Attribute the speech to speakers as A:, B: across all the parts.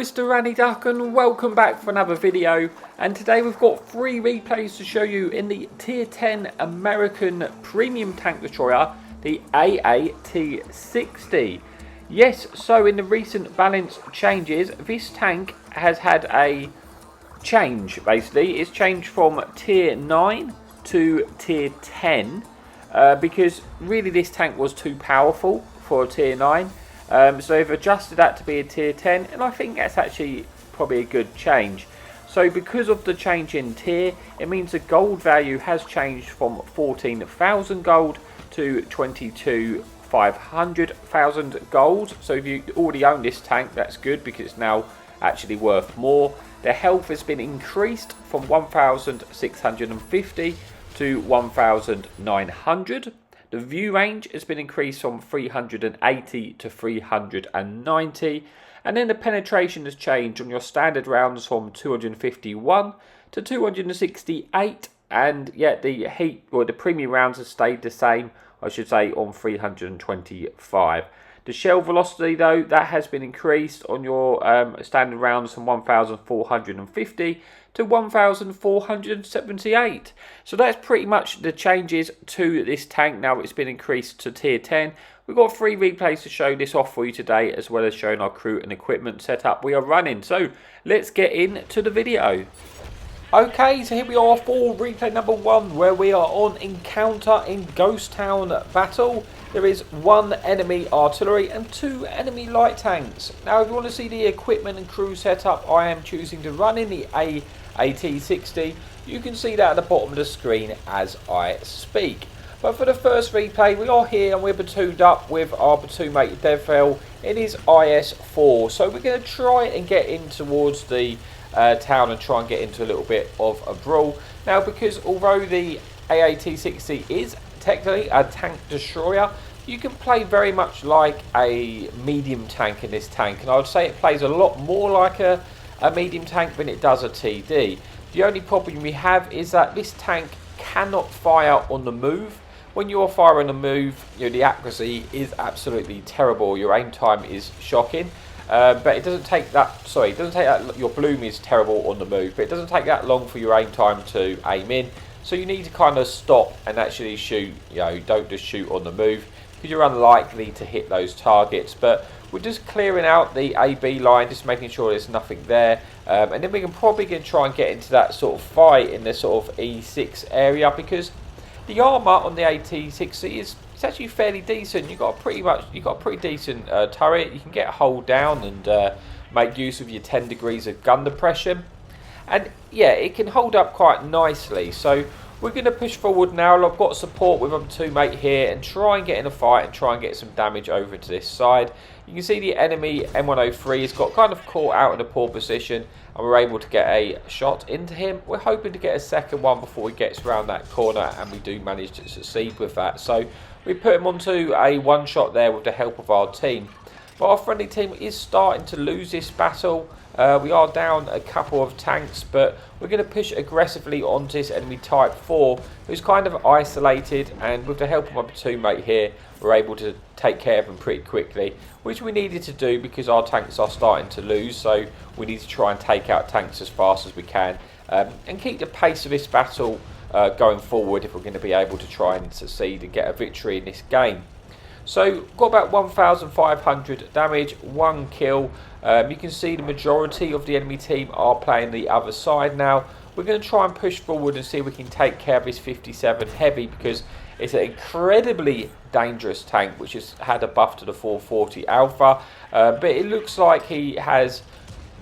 A: Mr. Ranny Duck, and welcome back for another video. And today we've got 3 replays to show you in the Tier 10 American Premium Tank Destroyer, the AAT60. Yes, so in the recent balance changes, this tank has had a change, basically. It's changed from Tier 9 to Tier 10, because really this tank was too powerful for a Tier 9. So they've adjusted that to be a Tier 10, and I think that's actually probably a good change. So because of the change in tier, it means the gold value has changed from 14,000 gold to 22,500 gold. So if you already own this tank, that's good because it's now actually worth more. The health has been increased from 1,650 to 1,900. The view range has been increased from 380 to 390. And then the penetration has changed on your standard rounds from 251 to 268. And yet the heat, or the premium rounds have stayed the same, I should say, on 325. The shell velocity, though, that has been increased on your standard rounds from 1,450 to 1,478. So that's pretty much the changes to this tank. Now it's been increased to Tier 10. We've got 3 replays to show this off for you today, as well as showing our crew and equipment setup we are running. So let's get into the video. Okay, so here we are for replay number 1, where we are on Encounter in Ghost Town Battle. There is 1 enemy artillery and 2 enemy light tanks. Now if you want to see the equipment and crew setup I am choosing to run in the AAT60, you can see that at the bottom of the screen as I speak. But for the first replay, we are here and we're platooned up with our platoon mate Devil in his IS-4. So we're going to try and get in towards the town and try and get into a little bit of a brawl. Now, because although the AAT60 is technically a tank destroyer, you can play very much like a medium tank in this tank, and I would say it plays a lot more like a medium tank than it does a TD. The only problem we have is that this tank cannot fire on the move. When you are firing on the move, you know, the accuracy is absolutely terrible. Your aim time is shocking. But it doesn't take that, your bloom is terrible on the move, but it doesn't take that long for your aim time to aim in. So you need to kind of stop and actually shoot, you know, don't just shoot on the move, because you're unlikely to hit those targets. But we're just clearing out the AB line, just making sure there's nothing there. And then we can probably try and get into that sort of fight in the sort of E6 area, because the armour on the AT60 is actually fairly decent. You've got a pretty decent turret. You can get a hold down and make use of your 10 degrees of gun depression, and yeah, it can hold up quite nicely. So we're going to push forward now. I've got support with my platoon mate here and try and get in a fight and try and get some damage over to this side. You can see the enemy M103 has got kind of caught out in a poor position, and we're able to get a shot into him. We're hoping to get a second one before he gets around that corner, and we do manage to succeed with that. So we put him onto a 1-shot there with the help of our team. But our friendly team is starting to lose this battle. We are down a couple of tanks, but we're going to push aggressively onto this enemy Type 4, who's kind of isolated, and with the help of my platoon mate here, we're able to take care of him pretty quickly, which we needed to do because our tanks are starting to lose. So we need to try and take out tanks as fast as we can, and keep the pace of this battle going forward if we're going to be able to try and succeed and get a victory in this game. So got about 1,500 damage, 1 kill. You can see the majority of the enemy team are playing the other side now. We're going to try and push forward and see if we can take care of this 57 heavy, because it's an incredibly dangerous tank which has had a buff to the 440 alpha. But it looks like he has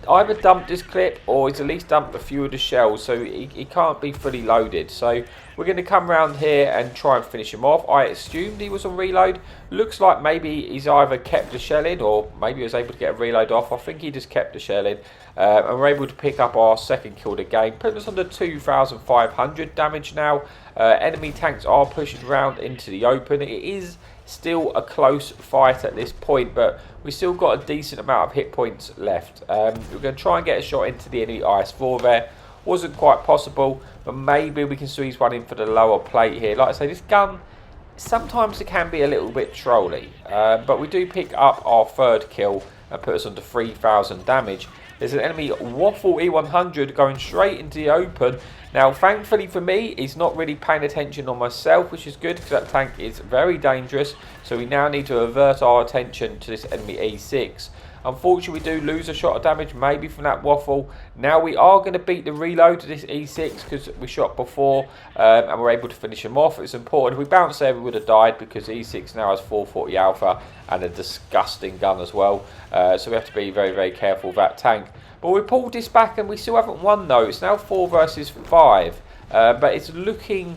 A: either dumped this clip or he's at least dumped a few of the shells, so he can't be fully loaded. So we're going to come around here and try and finish him off. I assumed he was on reload. Looks like maybe he's either kept the shell in or maybe he was able to get a reload off. I think he just kept the shell in, and we're able to pick up our second kill of the game, putting us under 2,500 damage now. Enemy tanks are pushing around into the open. It is still a close fight at this point, but we still got a decent amount of hit points left. We're going to try and get a shot into the enemy IS-4 there. Wasn't quite possible, but maybe we can squeeze one in for the lower plate here. Like I say, this gun, sometimes it can be a little bit trolly, but we do pick up our 3rd kill and put us under 3,000 damage. There's an enemy Waffle E100 going straight into the open. Now, thankfully for me, he's not really paying attention on myself, which is good because that tank is very dangerous. So we now need to avert our attention to this enemy E6. Unfortunately, we do lose a shot of damage, maybe from that Waffle. Now we are going to beat the reload to this E6 because we shot before and we're able to finish him off. It's important. If we bounced there, we would have died because E6 now has 440 alpha and a disgusting gun as well. So we have to be very, very careful of that tank. But we pulled this back and we still haven't won though. It's now 4 versus 5, but it's looking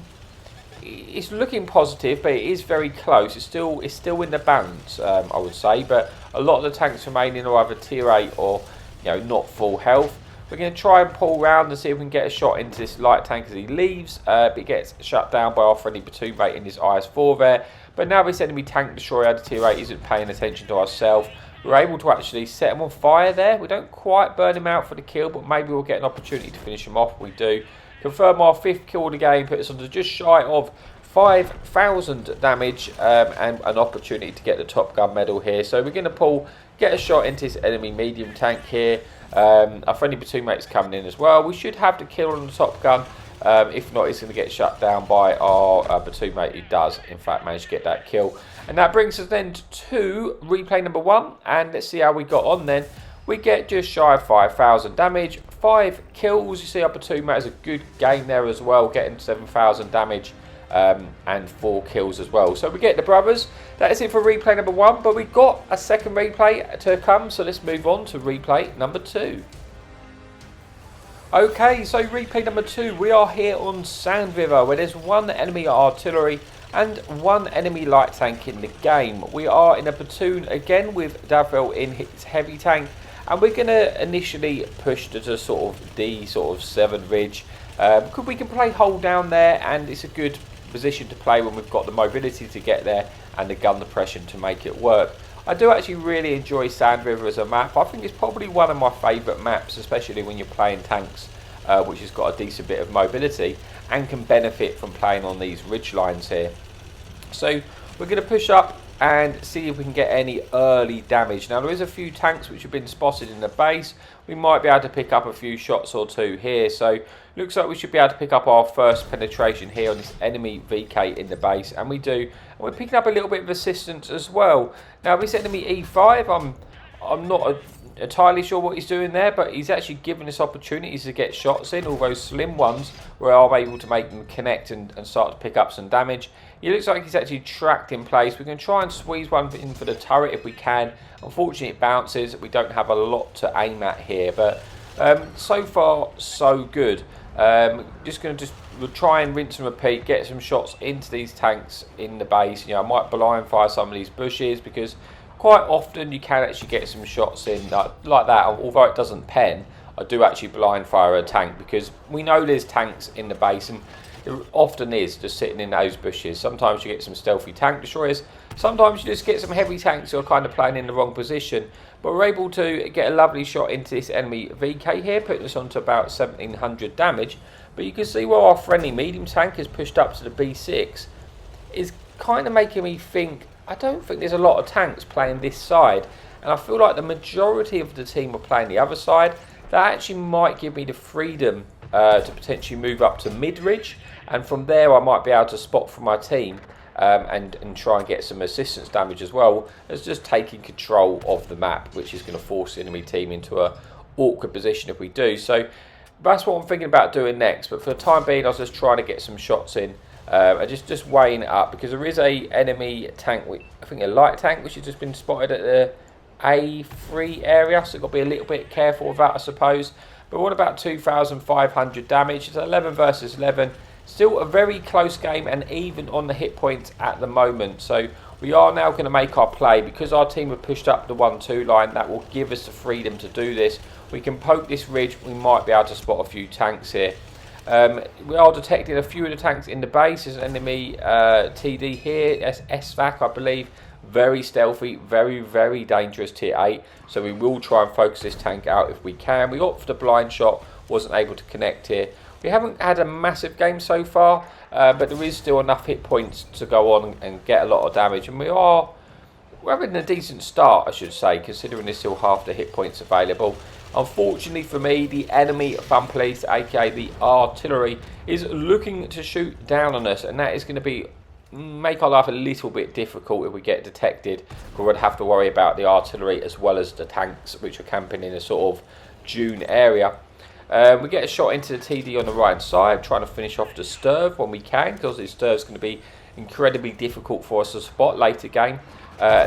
A: positive, but it is very close. It's still in the balance, I would say. But a lot of the tanks remaining are either tier 8 or not full health. We're going to try and pull round and see if we can get a shot into this light tank as he leaves. But he gets shut down by our friendly platoon mate in his IS-4 there. But now this enemy tank destroyer, the tier 8, isn't paying attention to ourselves. We're able to actually set him on fire there. We don't quite burn him out for the kill, but maybe we'll get an opportunity to finish him off. We do. Confirm our 5th kill of the game, put us on to just shy of 5,000 damage and an opportunity to get the Top Gun medal here. So we're going to get a shot into this enemy medium tank here. Our friendly platoon mate's coming in as well. We should have the kill on the Top Gun. If not, it's going to get shut down by our platoon mate, who does, in fact, manage to get that kill. And that brings us then to replay number 1. And let's see how we got on then. We get just shy of 5,000 damage, 5 kills. You see our platoon mate has a good game there as well, getting 7,000 damage and 4 kills as well. So we get the brothers. That is it for replay number 1. But we got a second replay to come. So let's move on to replay number 2. Okay, so replay number 2, we are here on Sand River, where there's 1 enemy artillery and 1 enemy light tank in the game. We are in a platoon again with Davil in his heavy tank, and we're going to initially push to the sort of D7 ridge. We can play hold down there, and it's a good position to play when we've got the mobility to get there and the gun depression to make it work. I do actually really enjoy Sand River as a map. I think it's probably one of my favourite maps, especially when you're playing tanks, which has got a decent bit of mobility and can benefit from playing on these ridge lines here. So we're going to push up and see if we can get any early damage. Now there is a few tanks which have been spotted in the base. We might be able to pick up a few shots or 2 here. So looks like we should be able to pick up our first penetration here on this enemy VK in the base, and we do. And we're picking up a little bit of assistance as well. Now this enemy E5, I'm not entirely sure what he's doing there, but he's actually given us opportunities to get shots in, all those slim ones where I'm able to make them connect and start to pick up some damage. He looks like he's actually tracked in place. We can try and squeeze one in for the turret if we can. Unfortunately, it bounces. We don't have a lot to aim at here, but so far so good. Just going to we'll try and rinse and repeat, get some shots into these tanks in the base. I might blind fire some of these bushes because quite often you can actually get some shots in like that. Although it doesn't pen, I do actually blind fire a tank because we know there's tanks in the base, and it often is just sitting in those bushes. Sometimes you get some stealthy tank destroyers. Sometimes you just get some heavy tanks who are kind of playing in the wrong position. But we're able to get a lovely shot into this enemy VK here, putting us on to about 1,700 damage. But you can see where our friendly medium tank has pushed up to the B6 is kind of making me think, I don't think there's a lot of tanks playing this side. And I feel like the majority of the team are playing the other side. That actually might give me the freedom to potentially move up to mid-ridge. And from there I might be able to spot for my team and try and get some assistance damage as well as just taking control of the map, which is going to force the enemy team into a awkward position if we do. So that's what I'm thinking about doing next. But for the time being, I was just trying to get some shots in and just weighing it up, because there is a enemy tank, I think a light tank, which has just been spotted at the A3 area, so got to be a little bit careful of that, I suppose. But what about 2,500 damage? It's 11 versus 11. Still a very close game and even on the hit points at the moment. So we are now going to make our play. Because our team have pushed up the 1-2 line, that will give us the freedom to do this. We can poke this ridge. We might be able to spot a few tanks here. We are detecting a few of the tanks in the base. There's an enemy TD here, SVAC I believe. Very stealthy, very, very dangerous tier 8. So we will try and focus this tank out if we can. We opted for the blind shot, wasn't able to connect here. We haven't had a massive game so far, but there is still enough hit points to go on and get a lot of damage. And we're having a decent start, I should say, considering there's still half the hit points available. Unfortunately for me, the enemy fun police, aka the artillery, is looking to shoot down on us, and that is going to make our life a little bit difficult if we get detected. We would have to worry about the artillery as well as the tanks, which are camping in a sort of dune area. We get a shot into the TD on the right side, trying to finish off the Sturv when we can, because the Sturv is going to be incredibly difficult for us to spot later game,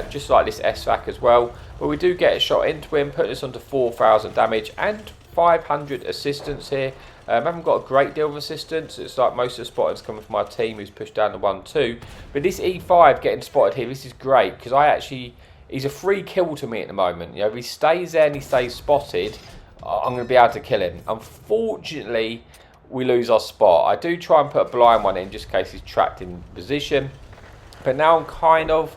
A: just like this SVAC as well. But we do get a shot into him, putting us onto 4,000 damage and 500 assistance here. I haven't got a great deal of assistance. It's like most of the spotters coming from my team who's pushed down the 1-2. But this E5 getting spotted here, this is great, because he's a free kill to me at the moment. You know, if he stays there and he stays spotted, I'm going to be able to kill him. Unfortunately, we lose our spot. I do try and put a blind one in just in case he's trapped in position. But now I'm kind of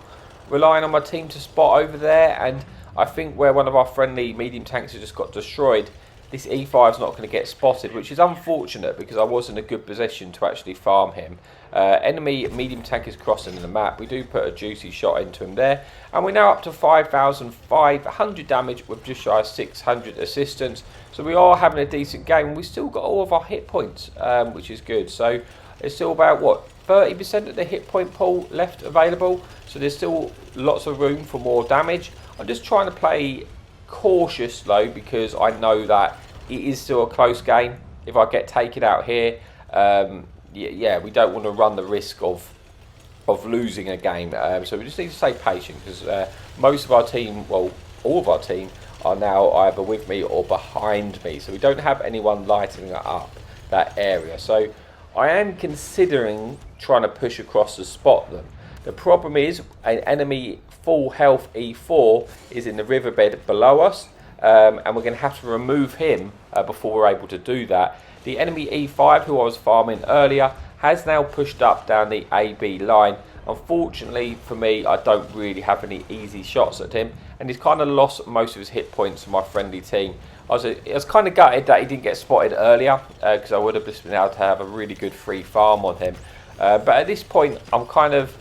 A: relying on my team to spot over there. And I think where one of our friendly medium tanks has just got destroyed, this E5 is not going to get spotted, which is unfortunate because I was in a good position to actually farm him. Enemy medium tank is crossing the map. We do put a juicy shot into him there. And we're now up to 5,500 damage with just shy of 600 assistance. So we are having a decent game. We've still got all of our hit points, which is good. So it's still about, what, 30% of the hit point pool left available. So there's still lots of room for more damage. I'm just trying to play cautious though, because I know that it is still a close game. If I get taken out here, yeah, we don't want to run the risk of losing a game. So we just need to stay patient, because most of our team, well, all of our team are now either with me or behind me. So we don't have anyone lighting up that area. So I am considering trying to push across to spot them. The problem is an enemy full health E4 is in the riverbed below us, and we're going to have to remove him before we're able to do that. The enemy E5, who I was farming earlier, has now pushed up down the AB line. Unfortunately for me, I don't really have any easy shots at him, and he's kind of lost most of his hit points to my friendly team. I was kind of gutted that he didn't get spotted earlier, because I would have just been able to have a really good free farm on him. But at this point, I'm kind of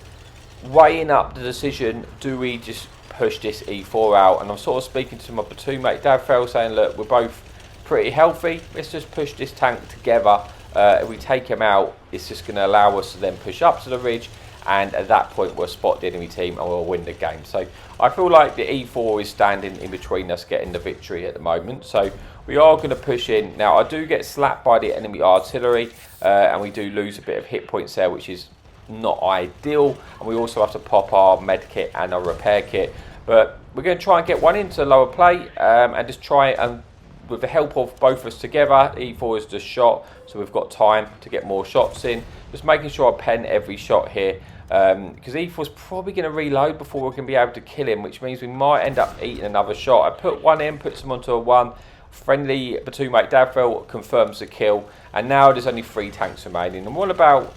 A: weighing up the decision, do we just push this E4 out? And I'm sort of speaking to my platoon mate Davfell, saying, look, we're both pretty healthy, let's just push this tank together. If we take him out, it's just going to allow us to then push up to the ridge, and at that point we'll spot the enemy team and we'll win the game. So I feel like the E4 is standing in between us getting the victory at the moment. So we are going to push in. Now I do get slapped by the enemy artillery, and we do lose a bit of hit points there, which is not ideal, and we also have to pop our med kit and our repair kit. But we're going to try and get one into lower plate, and just try and, with the help of both of us together, E4 is just shot, so we've got time to get more shots in. Just making sure I pen every shot here, because E4 is probably going to reload before we can be able to kill him, which means we might end up eating another shot. I put one in, puts him onto a 1. Friendly platoon mate Davfell confirms the kill, and now there's only 3 tanks remaining. And what about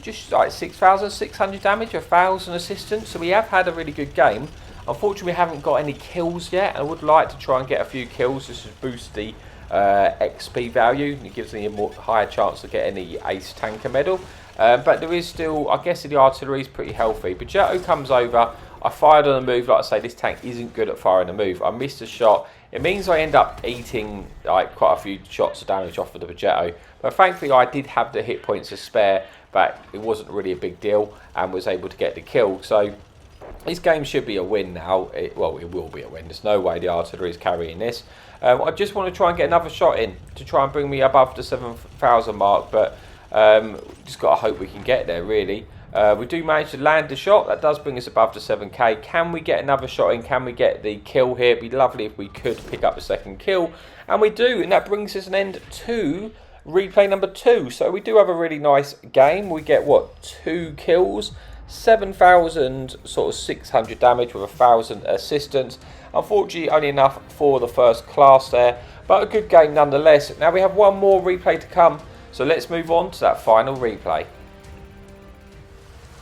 A: just like 6,600 damage, 1,000 assistance? So we have had a really good game. Unfortunately, we haven't got any kills yet. I would like to try and get a few kills just to boost the XP value. It gives me a higher chance of getting the Ace Tanker medal. But there is still, I guess the artillery is pretty healthy. Progetto comes over. I fired on a move. Like I say, this tank isn't good at firing a move. I missed a shot. It means I end up eating like quite a few shots of damage off of the Progetto. But thankfully, I did have the hit points to spare, but it wasn't really a big deal, and was able to get the kill. So this game should be a win now. Well, it will be a win. There's no way the artillery is carrying this. I just want to try and get another shot in to try and bring me above the 7,000 mark, but just got to hope we can get there, really. We do manage to land the shot. That does bring us above the 7k. Can we get another shot in? Can we get the kill here? It'd be lovely if we could pick up the second kill, and we do, and that brings us an end to replay number 2. So we do have a really nice game. We get, what, 2 kills, 7,600 damage with 1,000 assistance. Unfortunately, only enough for the first class there, but a good game nonetheless. Now we have one more replay to come, so let's move on to that final replay.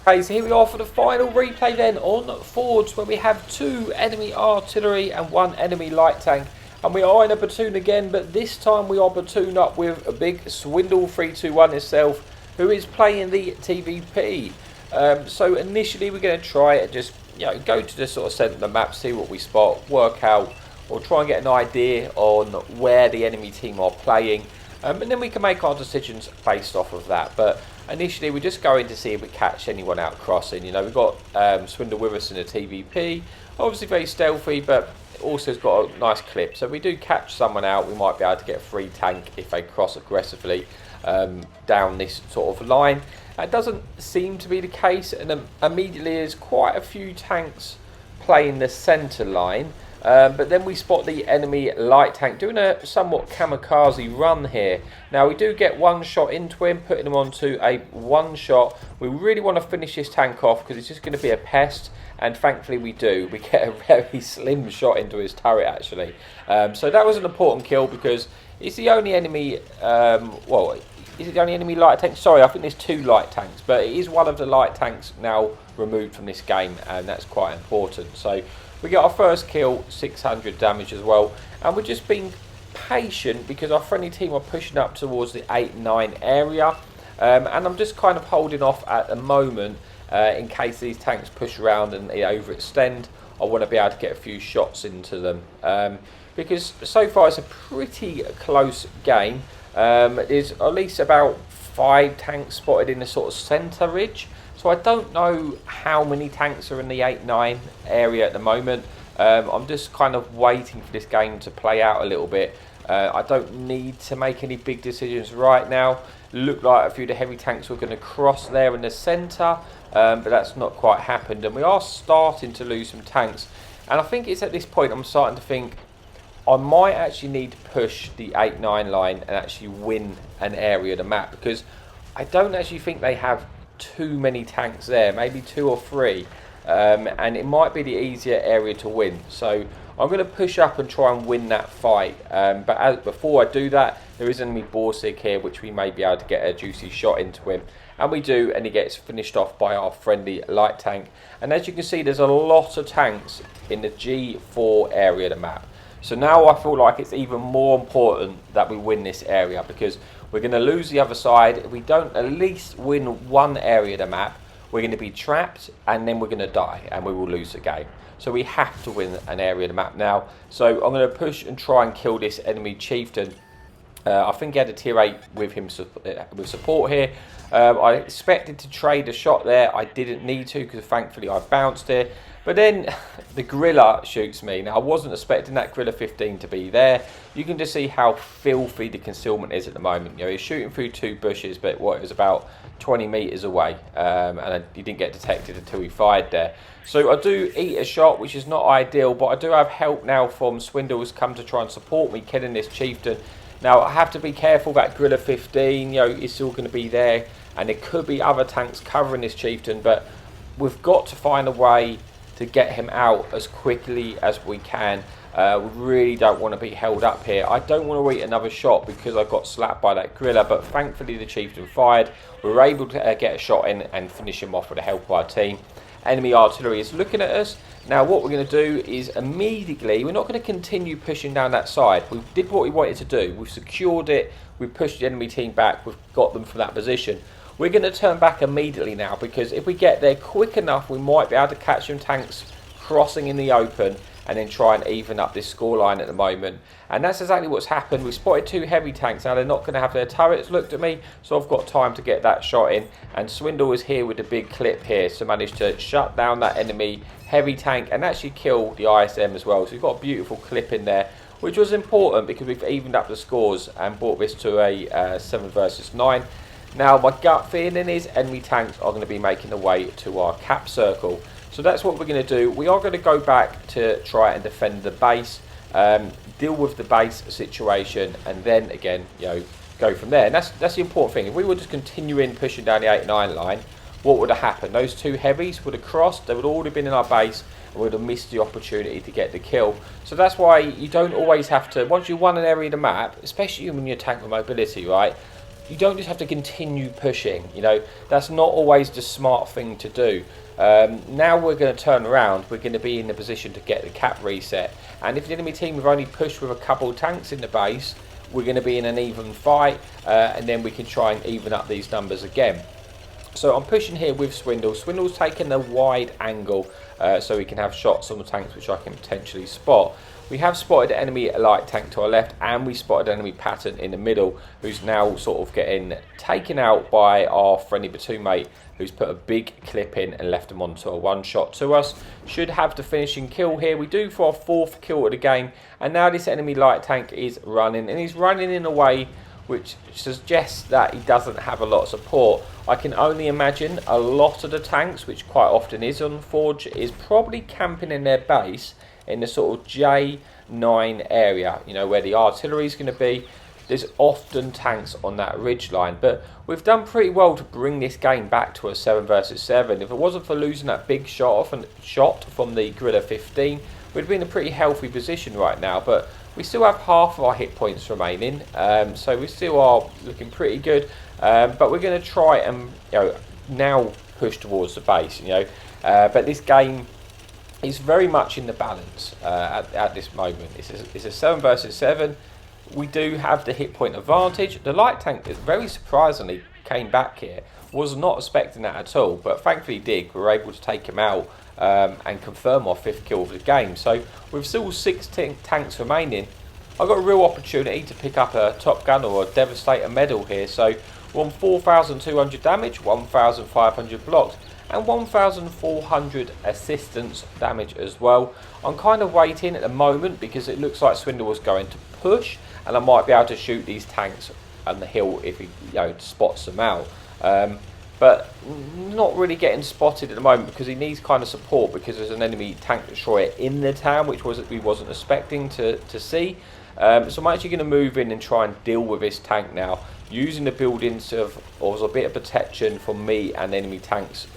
A: Okay, so here we are for the final replay then on Fjords, where we have 2 enemy artillery and 1 enemy light tank. And we are in a platoon again, but this time we are platoon up with a big Swindle 321 itself, who is playing the TVP. So initially we're going to try and just, you know, go to the sort of centre of the map, see what we spot, work out or try and get an idea on where the enemy team are playing, and then we can make our decisions based off of that. But initially we're just going to see if we catch anyone out crossing. You know, we've got Swindle with us in a TVP, obviously very stealthy, but also has got a nice clip. So if we do catch someone out, we might be able to get a free tank if they cross aggressively down this sort of line. That doesn't seem to be the case, and immediately there's quite a few tanks playing the centre line. But then we spot the enemy light tank doing a somewhat kamikaze run here. Now we do get one shot into him, putting him onto a one shot. We really want to finish this tank off because it's just going to be a pest, and thankfully we do. We get a very slim shot into his turret actually. So that was an important kill because it's the only enemy, well, is it the only enemy light tank? Sorry, I think there's two light tanks, but it is one of the light tanks now removed from this game, and that's quite important. So we got our first kill, 600 damage as well, and we're just being patient because our friendly team are pushing up towards the 8-9 area, and I'm just kind of holding off at the moment in case these tanks push around and they overextend. I want to be able to get a few shots into them because so far it's a pretty close game. There's at least about 5 tanks spotted in the sort of centre ridge. So I don't know how many tanks are in the 8-9 area at the moment. I'm just kind of waiting for this game to play out a little bit. I don't need to make any big decisions right now. Looked like a few of the heavy tanks were going to cross there in the centre, but that's not quite happened. And we are starting to lose some tanks. And I think it's at this point I'm starting to think I might actually need to push the 8-9 line and actually win an area of the map, because I don't actually think they have too many tanks there, maybe 2 or 3, and it might be the easier area to win. So I'm going to push up and try and win that fight, but before I do that, there is enemy Borsig here, which we may be able to get a juicy shot into him, and we do, and he gets finished off by our friendly light tank. And as you can see, there's a lot of tanks in the G4 area of the map. So now I feel like it's even more important that we win this area, because we're going to lose the other side. If we don't at least win one area of the map, we're going to be trapped, and then we're going to die, and we will lose the game. So we have to win an area of the map now. So I'm going to push and try and kill this enemy chieftain. I think he had a tier 8 with him with support here. I expected to trade a shot there. I didn't need to because thankfully I bounced here. But then the gorilla shoots me. Now I wasn't expecting that gorilla 15 to be there. You can just see how filthy the concealment is at the moment. You know, he's shooting through 2 bushes, but what, it was about 20 metres away, and he didn't get detected until he fired there. So I do eat a shot, which is not ideal, but I do have help now from Swindle who's come to try and support me killing this chieftain. Now I have to be careful that gorilla 15, you know, is still going to be there, and there could be other tanks covering this chieftain, but we've got to find a way to get him out as quickly as we can. We really don't want to be held up here. I don't want to eat another shot because I got slapped by that gorilla, but thankfully the chieftain fired. We were able to get a shot in and finish him off with the help of our team. Enemy artillery is looking at us. Now what we're going to do is immediately, we're not going to continue pushing down that side. We did what we wanted to do. We've secured it. We've pushed the enemy team back. We've got them from that position. We're going to turn back immediately now, because if we get there quick enough, we might be able to catch some tanks crossing in the open and then try and even up this scoreline at the moment. And that's exactly what's happened. We spotted 2 heavy tanks. Now they're not going to have their turrets looked at me, so I've got time to get that shot in. And Swindle is here with a big clip here, so managed to shut down that enemy heavy tank and actually kill the ISM as well. So we've got a beautiful clip in there, which was important because we've evened up the scores and brought this to a 7 versus 9. Now my gut feeling is enemy tanks are going to be making their way to our cap circle. So that's what we're going to do. We are going to go back to try and defend the base, deal with the base situation, and then again, you know, go from there. And that's the important thing. If we were just continuing pushing down the 8-9 line, what would have happened? Those 2 heavies would have crossed. They would have already been in our base, and we would have missed the opportunity to get the kill. So that's why you don't always have to, once you've won an area of the map, especially when you attack with mobility, right? You don't just have to continue pushing. You know, that's not always the smart thing to do. Now we're going to turn around. We're going to be in the position to get the cap reset, and if the enemy team have only pushed with a couple of tanks in the base, we're going to be in an even fight, and then we can try and even up these numbers again. So I'm pushing here with Swindle. Swindle's taking a wide angle so he can have shots on the tanks which I can potentially spot. we have spotted an enemy light tank to our left, and we spotted an enemy pattern in the middle, who's now sort of getting taken out by our friendly platoon mate, who's put a big clip in and left him onto a one-shot to us. Should have the finishing kill here. We do for our 4th kill of the game, and now this enemy light tank is running, and he's running in a way which suggests that he doesn't have a lot of support. I can only imagine a lot of the tanks, which quite often is on Forge, is probably camping in their base in the sort of J9 area, you know, where the artillery is going to be. There's often tanks on that ridge line, but we've done pretty well to bring this game back to a 7 versus 7. If it wasn't for losing that big shot from the Guerrilla 15, we'd be in a pretty healthy position right now, but we still have half of our hit points remaining, so we still are looking pretty good. But we're going to try and, you know, now push towards the base, you know. But this game is very much in the balance at this moment. It's a 7 versus 7. We do have the hit point advantage. The light tank, very surprisingly, came back here. Was not expecting that at all, but thankfully did. We were able to take him out and confirm our 5th kill of the game. So with still 16 tanks remaining, I've got a real opportunity to pick up a Top Gun or a Devastator medal here. So we're on 4,200 damage, 1,500 blocks, and 1,400 assistance damage as well. I'm kind of waiting at the moment because it looks like Swindle was going to push, and I might be able to shoot these tanks on the hill if he, you know, spots them out. But not really getting spotted at the moment because he needs kind of support because there's an enemy tank destroyer in the town, which we wasn't expecting to see. So I'm actually going to move in and try and deal with this tank now, using the buildings as a bit of protection for me and enemy tanks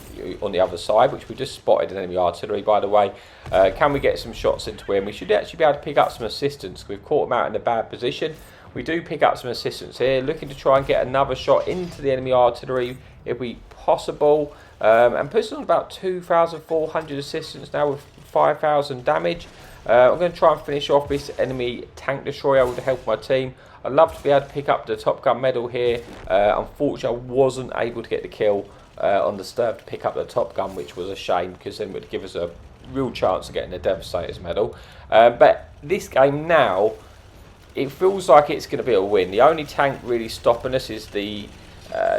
A: on the other side, which we just spotted an enemy artillery, by the way. Can we get some shots into him? We should actually be able to pick up some assistance. We've caught him out in a bad position. We do pick up some assistance here, looking to try and get another shot into the enemy artillery if we possible, and puts on about 2,400 assistance now with 5,000 damage. I'm going to try and finish off this enemy tank destroyer with the help of my team. I'd love to be able to pick up the Top Gun medal here. Unfortunately, I wasn't able to get the kill on the Sturf to pick up the Top Gun, which was a shame because then it would give us a real chance of getting the Devastator's medal. But this game now, it feels like it's going to be a win. The only tank really stopping us is the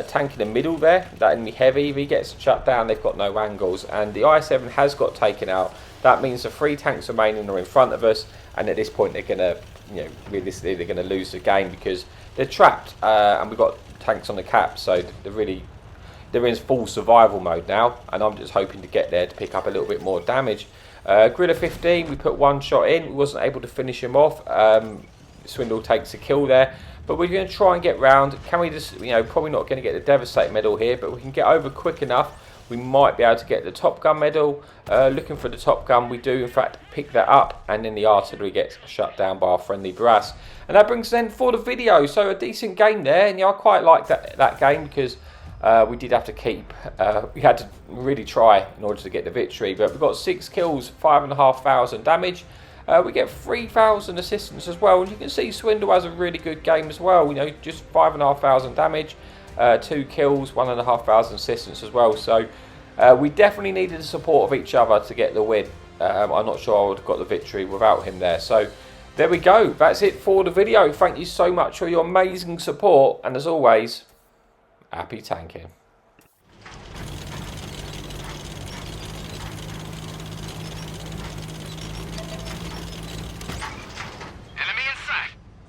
A: tank in the middle there, that enemy heavy. If he gets shut down, they've got no angles, and the I-7 has got taken out. That means the 3 tanks remaining are in front of us, and at this point they're going to, you know, realistically they're going to lose the game because they're trapped, and we've got tanks on the cap, so they're in full survival mode now, and I'm just hoping to get there to pick up a little bit more damage. Guerrilla 15, we put 1 shot in, we wasn't able to finish him off. Swindle takes a kill there, but we're going to try and get round. Can we just, you know, probably not going to get the Devastator medal here, but we can get over quick enough. We might be able to get the Top Gun medal. Looking for the Top Gun, we do in fact pick that up, and then the artillery gets shut down by our friendly brass. And that brings us then for the video. So a decent game there, and yeah, I quite like that game because we did have to keep, we had to really try in order to get the victory. But we've got 6 kills, 5,500 damage. We get 3,000 assistance as well, and you can see Swindle has a really good game as well. You know, just 5,500 damage, 2 kills, 1,500 assistance as well. So we definitely needed the support of each other to get the win. I'm not sure I would have got the victory without him there. So there we go. That's it for the video. Thank you so much for your amazing support, and as always, happy tanking.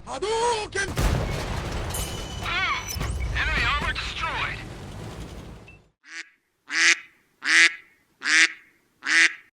B: Hadouken!